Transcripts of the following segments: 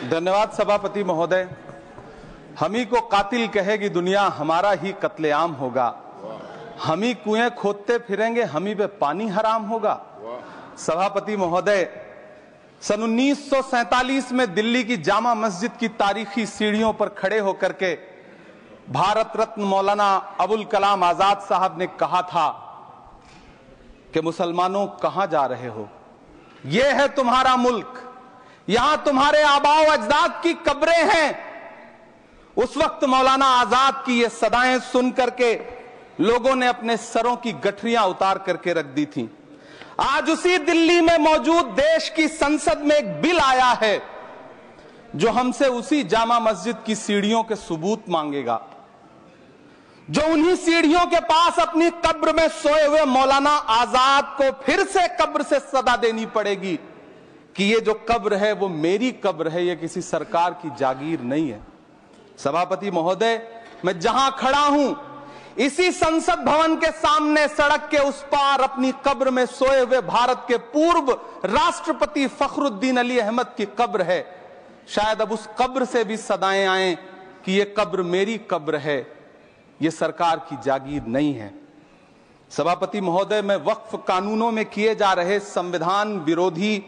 धन्यवाद सभापति महोदय। हम ही को कातिल कहेगी दुनिया, हमारा ही कत्लेआम होगा। हम ही कुएं खोदते फिरेंगे, हम ही पे पानी हराम होगा। सभापति महोदय, सन 1947 में दिल्ली की जामा मस्जिद की तारीखी सीढ़ियों पर खड़े होकर के भारत रत्न मौलाना अबुल कलाम आजाद साहब ने कहा था कि मुसलमानों कहां जा रहे हो, यह है तुम्हारा मुल्क, यहां तुम्हारे आबाओ अजदाद की कब्रें हैं। उस वक्त मौलाना आजाद की ये सदाएं सुन करके लोगों ने अपने सरों की गठरियां उतार करके रख दी थी। आज उसी दिल्ली में मौजूद देश की संसद में एक बिल आया है जो हमसे उसी जामा मस्जिद की सीढ़ियों के सबूत मांगेगा, जो उन्हीं सीढ़ियों के पास अपनी कब्र में सोए हुए मौलाना आजाद को फिर से कब्र से सदा देनी पड़ेगी कि ये जो कब्र है वो मेरी कब्र है, ये किसी सरकार की जागीर नहीं है। सभापति महोदय, मैं जहां खड़ा हूं इसी संसद भवन के सामने सड़क के उस पार अपनी कब्र में सोए हुए भारत के पूर्व राष्ट्रपति फखरुद्दीन अली अहमद की कब्र है। शायद अब उस कब्र से भी सदाएं आए कि ये कब्र मेरी कब्र है, ये सरकार की जागीर नहीं है। सभापति महोदय, मैं वक्फ कानूनों में किए जा रहे संविधान विरोधी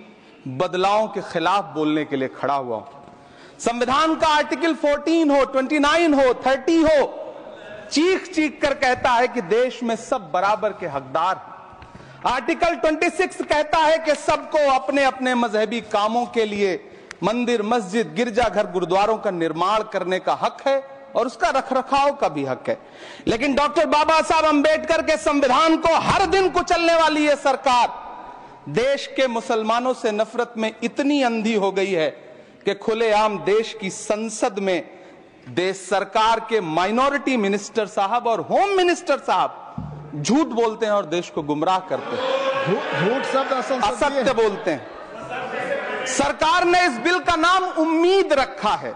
बदलावों के खिलाफ बोलने के लिए खड़ा हुआ हूं। संविधान का आर्टिकल 14 हो, 29 हो, 30 हो, चीख चीख कर कहता है कि देश में सब बराबर के हकदार हैं। आर्टिकल 26 कहता है कि सबको अपने अपने मजहबी कामों के लिए मंदिर, मस्जिद, गिरजाघर, गुरुद्वारों का निर्माण करने का हक है और उसका रखरखाव का भी हक है। लेकिन डॉक्टर बाबा साहब अंबेडकर के संविधान को हर दिन कुचलने वाली ये सरकार देश के मुसलमानों से नफरत में इतनी अंधी हो गई है कि खुलेआम देश की संसद में देश सरकार के माइनॉरिटी मिनिस्टर साहब और होम मिनिस्टर साहब झूठ बोलते हैं और देश को गुमराह करते हैं। झूठ शब्द असत्य बोलते हैं। सरकार ने इस बिल का नाम उम्मीद रखा है।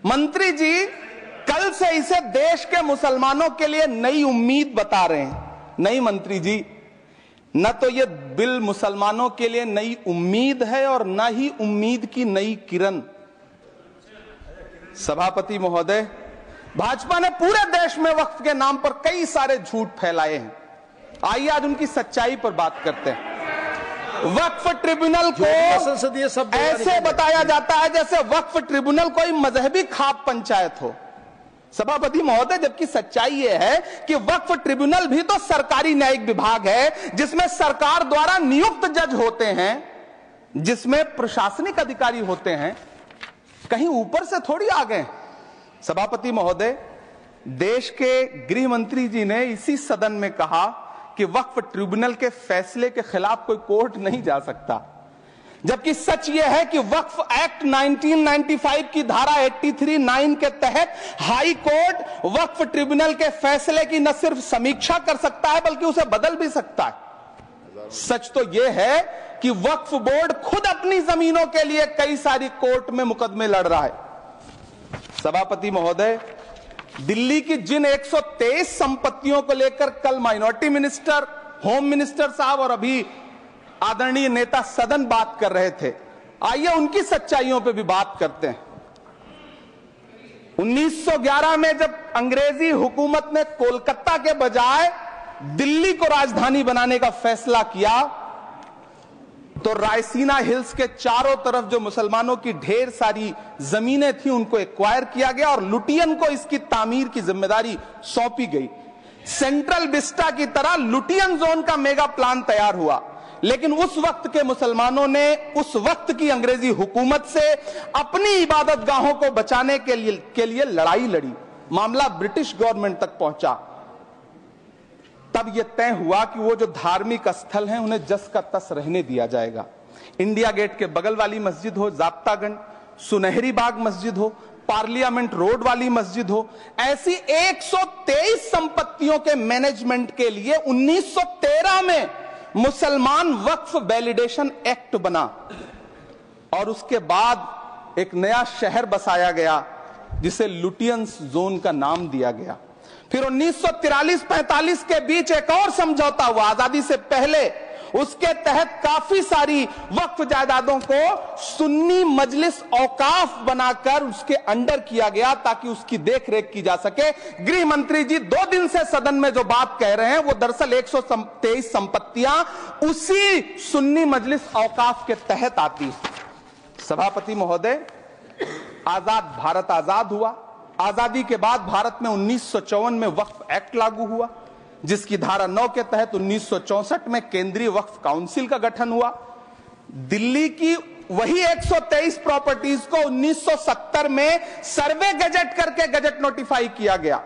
मंत्री जी कल से इसे देश के मुसलमानों के लिए नई उम्मीद बता रहे हैं। नहीं मंत्री जी, न तो ये बिल मुसलमानों के लिए नई उम्मीद है और न ही उम्मीद की नई किरण। सभापति महोदय, भाजपा ने पूरे देश में वक्फ के नाम पर कई सारे झूठ फैलाए हैं। आइए आज उनकी सच्चाई पर बात करते हैं। वक्फ ट्रिब्यूनल को ऐसे बताया जाता है जैसे वक्फ ट्रिब्यूनल कोई मजहबी खाप पंचायत हो। सभापति महोदय, जबकि सच्चाई यह है कि वक्फ ट्रिब्यूनल भी तो सरकारी न्यायिक विभाग है जिसमें सरकार द्वारा नियुक्त जज होते हैं, जिसमें प्रशासनिक अधिकारी होते हैं, कहीं ऊपर से थोड़ी आ गए। सभापति महोदय, देश के गृह मंत्री जी ने इसी सदन में कहा कि वक्फ ट्रिब्यूनल के फैसले के खिलाफ कोई कोर्ट नहीं जा सकता, जबकि सच यह है कि वक्फ एक्ट 1995 की धारा 83(9) के तहत हाई कोर्ट वक्फ ट्रिब्यूनल के फैसले की न सिर्फ समीक्षा कर सकता है बल्कि उसे बदल भी सकता है। सच तो यह है कि वक्फ बोर्ड खुद अपनी जमीनों के लिए कई सारी कोर्ट में मुकदमे लड़ रहा है। सभापति महोदय, दिल्ली की जिन 123 संपत्तियों को लेकर कल माइनॉरिटी मिनिस्टर, होम मिनिस्टर साहब और अभी आदरणीय नेता सदन बात कर रहे थे, आइए उनकी सच्चाइयों पे भी बात करते हैं। 1911 में जब अंग्रेजी हुकूमत ने कोलकाता के बजाय दिल्ली को राजधानी बनाने का फैसला किया तो रायसीना हिल्स के चारों तरफ जो मुसलमानों की ढेर सारी जमीनें थी उनको एक्वायर किया गया और लुटियन को इसकी तामीर की जिम्मेदारी सौंपी गई। सेंट्रल विस्टा की तरह लुटियन जोन का मेगा प्लान तैयार हुआ, लेकिन उस वक्त के मुसलमानों ने उस वक्त की अंग्रेजी हुकूमत से अपनी इबादत गाहों को बचाने के लिए लड़ाई लड़ी। मामला ब्रिटिश गवर्नमेंट तक पहुंचा। तब यह तय हुआ कि वो जो धार्मिक स्थल हैं उन्हें जस का तस रहने दिया जाएगा। इंडिया गेट के बगल वाली मस्जिद हो, जाप्तागंज, सुनहरी बाग मस्जिद हो, पार्लियामेंट रोड वाली मस्जिद हो, ऐसी 123 संपत्तियों के मैनेजमेंट के लिए 1913 में मुसलमान वक्फ वैलिडेशन एक्ट बना और उसके बाद एक नया शहर बसाया गया जिसे लुटियंस जोन का नाम दिया गया। फिर 1943-45 के बीच एक और समझौता हुआ। आजादी से पहले उसके तहत काफी सारी वक्फ जायदादों को सुन्नी मजलिस औकाफ बनाकर उसके अंडर किया गया ताकि उसकी देखरेख की जा सके। गृह मंत्री जी 2 दिन से सदन में जो बात कह रहे हैं वो दरअसल 123 संपत्तियां उसी सुन्नी मजलिस औकाफ के तहत आती। सभापति महोदय, आजाद भारत आजाद हुआ। आजादी के बाद भारत में 1954 में वक्फ एक्ट लागू हुआ, जिसकी धारा 9 के तहत 1964 में केंद्रीय वक्फ काउंसिल का गठन हुआ। दिल्ली की वही 123 प्रॉपर्टीज को 1970 में सर्वे गजट करके गजट नोटिफाई किया गया।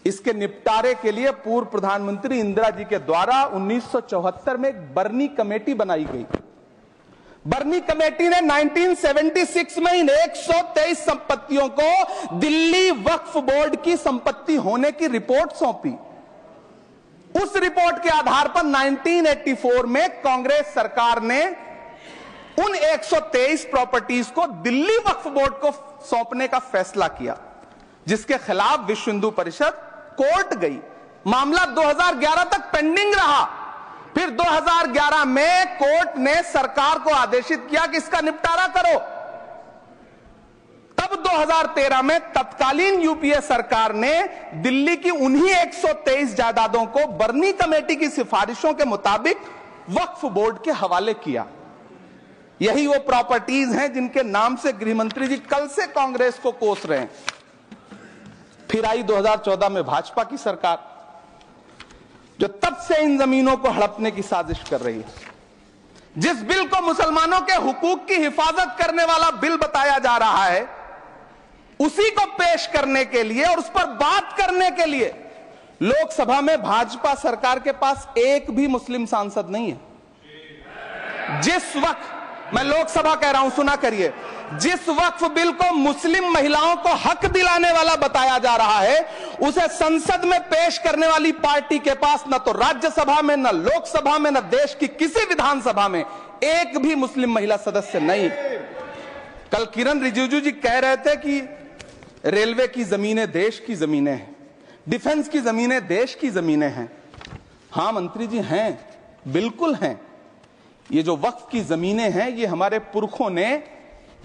इसके निपटारे के लिए पूर्व प्रधानमंत्री इंदिरा जी के द्वारा 1974 में एक बर्नी कमेटी बनाई गई। बर्नी कमेटी ने 1976 में इन 123 संपत्तियों को दिल्ली वक्फ बोर्ड की संपत्ति होने की रिपोर्ट सौंपी। उस रिपोर्ट के आधार पर 1984 में कांग्रेस सरकार ने उन 123 प्रॉपर्टीज को दिल्ली वक्फ बोर्ड को सौंपने का फैसला किया, जिसके खिलाफ विश्व हिंदू परिषद कोर्ट गई। मामला 2011 तक पेंडिंग रहा। फिर 2011 में कोर्ट ने सरकार को आदेशित किया कि इसका निपटारा करो। तब 2013 में तत्कालीन यूपीए सरकार ने दिल्ली की उन्हीं 123 जायदादों को बर्नी कमेटी की सिफारिशों के मुताबिक वक्फ बोर्ड के हवाले किया। यही वो प्रॉपर्टीज हैं जिनके नाम से गृह मंत्री जी कल से कांग्रेस को कोस रहे हैं। फिर आई 2014 में भाजपा की सरकार, जो तब से इन जमीनों को हड़पने की साजिश कर रही है। जिस बिल को मुसलमानों के हुकूक की हिफाजत करने वाला बिल बताया जा रहा है, उसी को पेश करने के लिए और उस पर बात करने के लिए लोकसभा में भाजपा सरकार के पास एक भी मुस्लिम सांसद नहीं है। जिस वक्त, मैं लोकसभा कह रहा हूं, सुना करिए, जिस वक्फ बिल को मुस्लिम महिलाओं को हक दिलाने वाला बताया जा रहा है, उसे संसद में पेश करने वाली पार्टी के पास न तो राज्यसभा में, न लोकसभा में, न देश की किसी विधानसभा में एक भी मुस्लिम महिला सदस्य नहीं। कल किरण रिजिजू जी कह रहे थे कि रेलवे की जमीनें देश की जमीनें हैं, डिफेंस की जमीनें देश की जमीनें हैं। हां मंत्री जी, हैं, बिल्कुल हैं। ये जो वक्फ की जमीनें हैं, ये हमारे पुरखों ने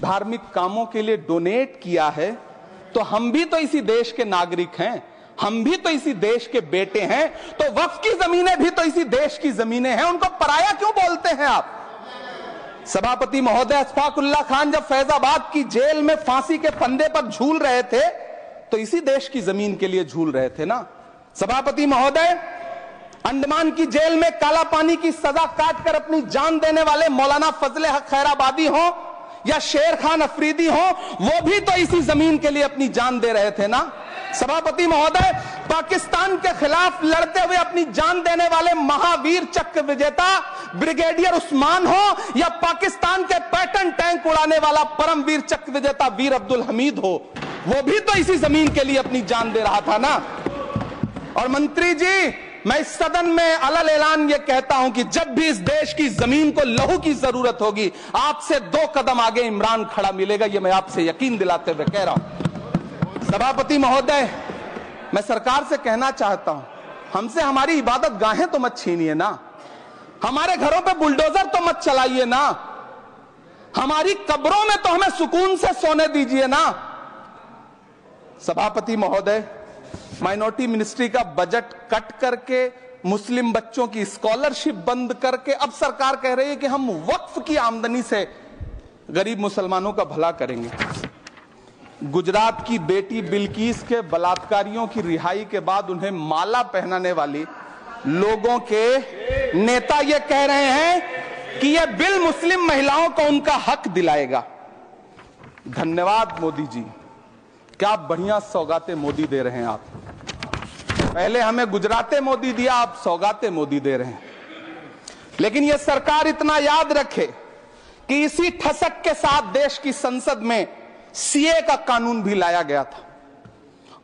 धार्मिक कामों के लिए डोनेट किया है, तो हम भी तो इसी देश के नागरिक हैं, हम भी तो इसी देश के बेटे हैं, तो वक्फ की जमीनें भी तो इसी देश की जमीनें हैं। उनको पराया क्यों बोलते हैं आप? सभापति महोदय, अशफाकुल्लाह खान जब फैजाबाद की जेल में फांसी के फंदे पर झूल रहे थे, तो इसी देश की जमीन के लिए झूल रहे थे ना। सभापति महोदय, अंडमान की जेल में काला पानी की सजा काटकर अपनी जान देने वाले मौलाना फजले हक खैराबादी हो या शेर खान अफरीदी हो, वो भी तो इसी जमीन के लिए अपनी जान दे रहे थे ना। सभापति महोदय, पाकिस्तान के खिलाफ लड़ते हुए अपनी जान देने वाले महावीर चक्र विजेता ब्रिगेडियर उस्मान हो या पाकिस्तान के पैटर्न टैंक उड़ाने वाला परमवीर चक्र विजेता वीर अब्दुल हमीद हो, वो भी तो इसी जमीन के लिए अपनी जान दे रहा था ना। और मंत्री जी, मैं इस सदन में अलल ऐलान ये कहता हूं कि जब भी इस देश की जमीन को लहू की जरूरत होगी, आपसे 2 कदम आगे इमरान खड़ा मिलेगा। ये मैं आपसे यकीन दिलाते हुए कह रहा हूं। सभापति महोदय, मैं सरकार से कहना चाहता हूं, हमसे हमारी इबादत गाहें तो मत छीनिए ना, हमारे घरों पे बुलडोजर तो मत चलाइए ना, हमारी कब्रों में तो हमें सुकून से सोने दीजिए ना। सभापति महोदय, माइनॉरिटी मिनिस्ट्री का बजट कट करके, मुस्लिम बच्चों की स्कॉलरशिप बंद करके अब सरकार कह रही है कि हम वक्फ की आमदनी से गरीब मुसलमानों का भला करेंगे। गुजरात की बेटी बिल्किस के बलात्कारियों की रिहाई के बाद उन्हें माला पहनाने वाली लोगों के नेता ये कह रहे हैं कि यह बिल मुस्लिम महिलाओं को उनका हक दिलाएगा। धन्यवाद मोदी जी, क्या बढ़िया सौगातें मोदी दे रहे हैं आप। पहले हमें गुजराते मोदी दिया, आप सौगाते मोदी दे रहे हैं। लेकिन यह सरकार इतना याद रखे कि इसी ठसक के साथ देश की संसद में सीए का कानून भी लाया गया था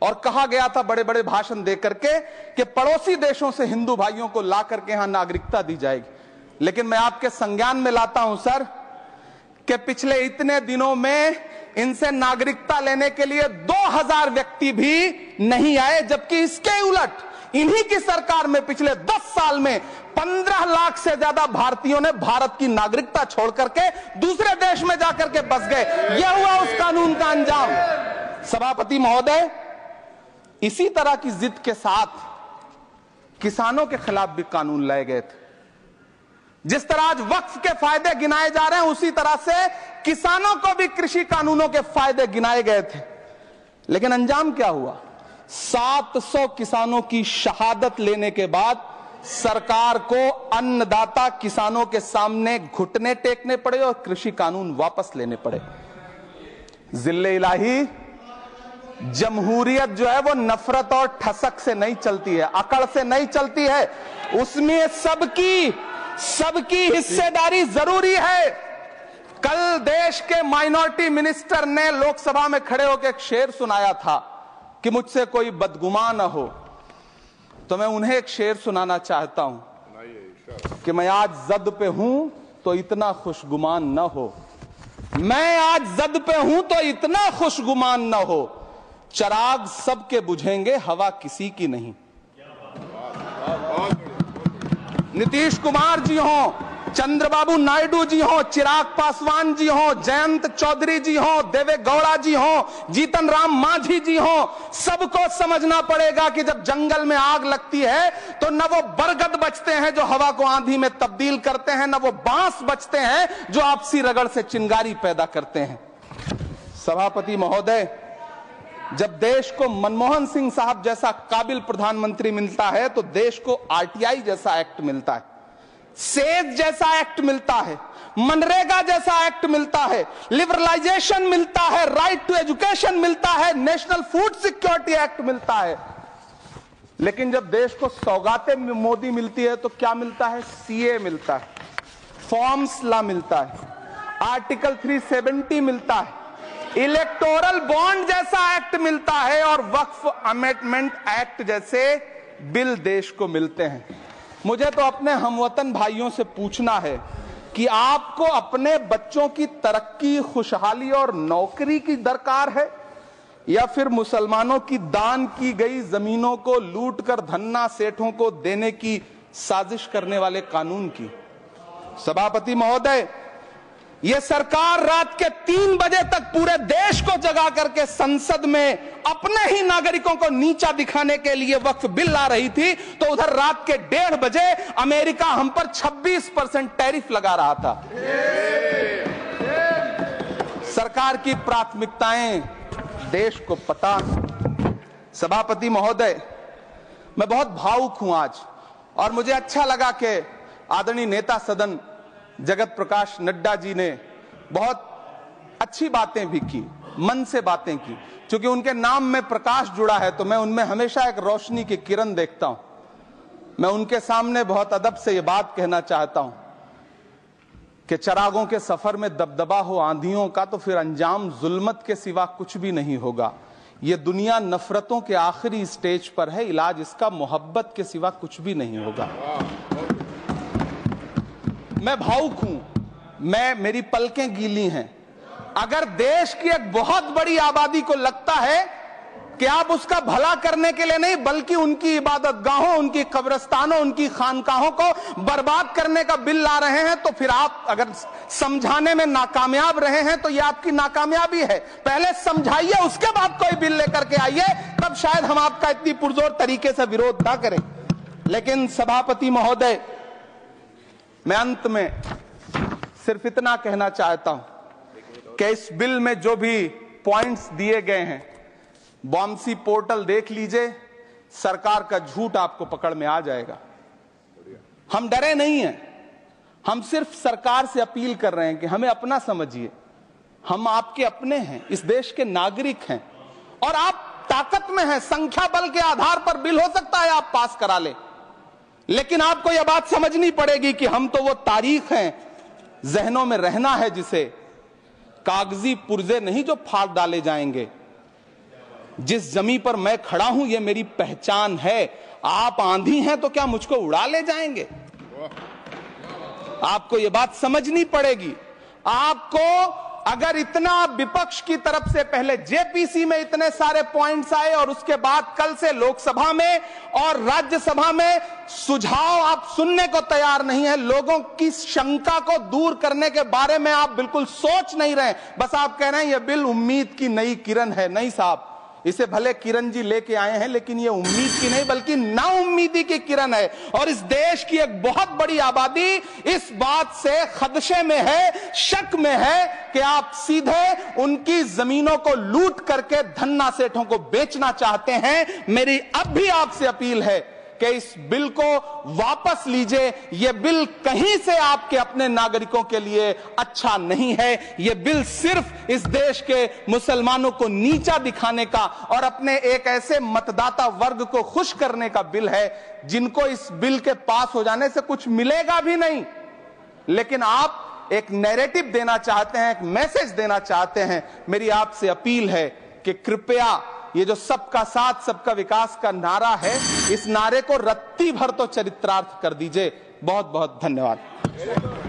और कहा गया था बड़े बड़े भाषण देकर के कि पड़ोसी देशों से हिंदू भाइयों को ला करके यहां नागरिकता दी जाएगी। लेकिन मैं आपके संज्ञान में लाता हूं सर कि पिछले इतने दिनों में इनसे नागरिकता लेने के लिए 2000 व्यक्ति भी नहीं आए, जबकि इसके उलट इन्हीं की सरकार में पिछले 10 साल में 15 लाख से ज्यादा भारतीयों ने भारत की नागरिकता छोड़ करके दूसरे देश में जाकर के बस गए। यह हुआ उस कानून का अंजाम। सभापति महोदय, इसी तरह की जिद के साथ किसानों के खिलाफ भी कानून लाए गए थे। जिस तरह आज वक्फ के फायदे गिनाए जा रहे हैं, उसी तरह से किसानों को भी कृषि कानूनों के फायदे गिनाए गए थे। लेकिन अंजाम क्या हुआ? 700 किसानों की शहादत लेने के बाद सरकार को अन्नदाता किसानों के सामने घुटने टेकने पड़े और कृषि कानून वापस लेने पड़े। जिल्ले इलाही, जमहूरियत जो है वो नफरत और ठसक से नहीं चलती है, अकड़ से नहीं चलती है, उसमें सबकी हिस्सेदारी जरूरी है। कल देश के माइनॉरिटी मिनिस्टर ने लोकसभा में खड़े होकर एक शेर सुनाया था कि मुझसे कोई बदगुमान न हो, तो मैं उन्हें एक शेर सुनाना चाहता हूं कि मैं आज जद पे हूं तो इतना खुशगुमान न हो, मैं आज जद पे हूं तो इतना खुशगुमान न हो, चराग सबके बुझेंगे हवा किसी की नहीं। नीतीश कुमार जी हो, चंद्रबाबू नायडू जी हो, चिराग पासवान जी हो, जयंत चौधरी जी हो, देवे गौड़ा जी हो, जीतन राम मांझी जी हो, सबको समझना पड़ेगा कि जब जंगल में आग लगती है तो न वो बरगद बचते हैं जो हवा को आंधी में तब्दील करते हैं, न वो बांस बचते हैं जो आपसी रगड़ से चिंगारी पैदा करते हैं। सभापति महोदय, जब देश को मनमोहन सिंह साहब जैसा काबिल प्रधानमंत्री मिलता है तो देश को आरटीआई जैसा एक्ट मिलता है, सेज जैसा एक्ट मिलता है, मनरेगा जैसा एक्ट मिलता है, लिबरलाइजेशन मिलता है, राइट टू एजुकेशन मिलता है, नेशनल फूड सिक्योरिटी एक्ट मिलता है। लेकिन जब देश को सौगातें मोदी मिलती है तो क्या मिलता है? सीए मिलता है, फॉर्म्स लॉ मिलता है, आर्टिकल 370 मिलता है, इलेक्टोरल बॉन्ड जैसा एक्ट मिलता है और वक्फ अमेंडमेंट एक्ट जैसे बिल देश को मिलते हैं। मुझे तो अपने हमवतन भाइयों से पूछना है कि आपको अपने बच्चों की तरक्की, खुशहाली और नौकरी की दरकार है या फिर मुसलमानों की दान की गई जमीनों को लूट कर धन्ना सेठों को देने की साजिश करने वाले कानून की? सभापति महोदय, यह सरकार रात के 3 बजे तक पूरे देश को जगा करके संसद में अपने ही नागरिकों को नीचा दिखाने के लिए वक्फ बिल ला रही थी, तो उधर रात के 1:30 बजे अमेरिका हम पर 26% टैरिफ लगा रहा था। सरकार की प्राथमिकताएं देश को पता। सभापति महोदय, मैं बहुत भावुक हूं आज, और मुझे अच्छा लगा कि आदरणीय नेता सदन जगत प्रकाश नड्डा जी ने बहुत अच्छी बातें भी की, मन से बातें की। क्योंकि उनके नाम में प्रकाश जुड़ा है तो मैं उनमें हमेशा एक रोशनी की किरण देखता हूं। मैं उनके सामने बहुत अदब से ये बात कहना चाहता हूं कि चरागों के सफर में दबदबा हो आंधियों का तो फिर अंजाम जुल्मत के सिवा कुछ भी नहीं होगा। ये दुनिया नफरतों के आखिरी स्टेज पर है, इलाज इसका मोहब्बत के सिवा कुछ भी नहीं होगा। मैं भावुक हूं, मेरी पलकें गीली हैं। अगर देश की एक बहुत बड़ी आबादी को लगता है कि आप उसका भला करने के लिए नहीं बल्कि उनकी इबादतगाहों, उनकी कब्रिस्तानों, उनकी खानकाहों को बर्बाद करने का बिल ला रहे हैं, तो फिर आप अगर समझाने में नाकामयाब रहे हैं तो यह आपकी नाकामयाबी है। पहले समझाइए, उसके बाद कोई बिल लेकर के आइए, तब शायद हम आपका इतनी पुरजोर तरीके से विरोध ना करें। लेकिन सभापति महोदय, मैं अंत में सिर्फ इतना कहना चाहता हूं कि इस बिल में जो भी पॉइंट्स दिए गए हैं, बॉम्सी पोर्टल देख लीजिए, सरकार का झूठ आपको पकड़ में आ जाएगा। हम डरे नहीं हैं, हम सिर्फ सरकार से अपील कर रहे हैं कि हमें अपना समझिए। हम आपके अपने हैं, इस देश के नागरिक हैं और आप ताकत में हैं। संख्या बल के आधार पर बिल हो सकता है आप पास करा ले, लेकिन आपको यह बात समझनी पड़ेगी कि हम तो वो तारीख हैं, जहनों में रहना है जिसे, कागजी पुर्जे नहीं जो फाड़ डाले जाएंगे। जिस जमीन पर मैं खड़ा हूं ये मेरी पहचान है। आप आंधी हैं तो क्या मुझको उड़ा ले जाएंगे? आपको यह बात समझनी पड़ेगी। आपको अगर इतना विपक्ष की तरफ से पहले जेपीसी में इतने सारे पॉइंट्स आए और उसके बाद कल से लोकसभा में और राज्यसभा में सुझाव आप सुनने को तैयार नहीं है, लोगों की शंका को दूर करने के बारे में आप बिल्कुल सोच नहीं रहे, बस आप कह रहे हैं यह बिल उम्मीद की नई किरण है। नहीं साहब, इसे भले किरण जी लेके आए हैं, लेकिन ये उम्मीद की नहीं बल्कि नाउम्मीदी की किरण है। और इस देश की एक बहुत बड़ी आबादी इस बात से खदशे में है, शक में है कि आप सीधे उनकी जमीनों को लूट करके धन्ना सेठों को बेचना चाहते हैं। मेरी अब भी आपसे अपील है कि इस बिल को वापस लीजिए। यह बिल कहीं से आपके अपने नागरिकों के लिए अच्छा नहीं है। यह बिल सिर्फ इस देश के मुसलमानों को नीचा दिखाने का और अपने एक ऐसे मतदाता वर्ग को खुश करने का बिल है जिनको इस बिल के पास हो जाने से कुछ मिलेगा भी नहीं। लेकिन आप एक नैरेटिव देना चाहते हैं, एक मैसेज देना चाहते हैं। मेरी आपसे अपील है कि कृपया ये जो सबका साथ सबका विकास का नारा है, इस नारे को रत्ती भर तो चरित्रार्थ कर दीजिए। बहुत बहुत धन्यवाद।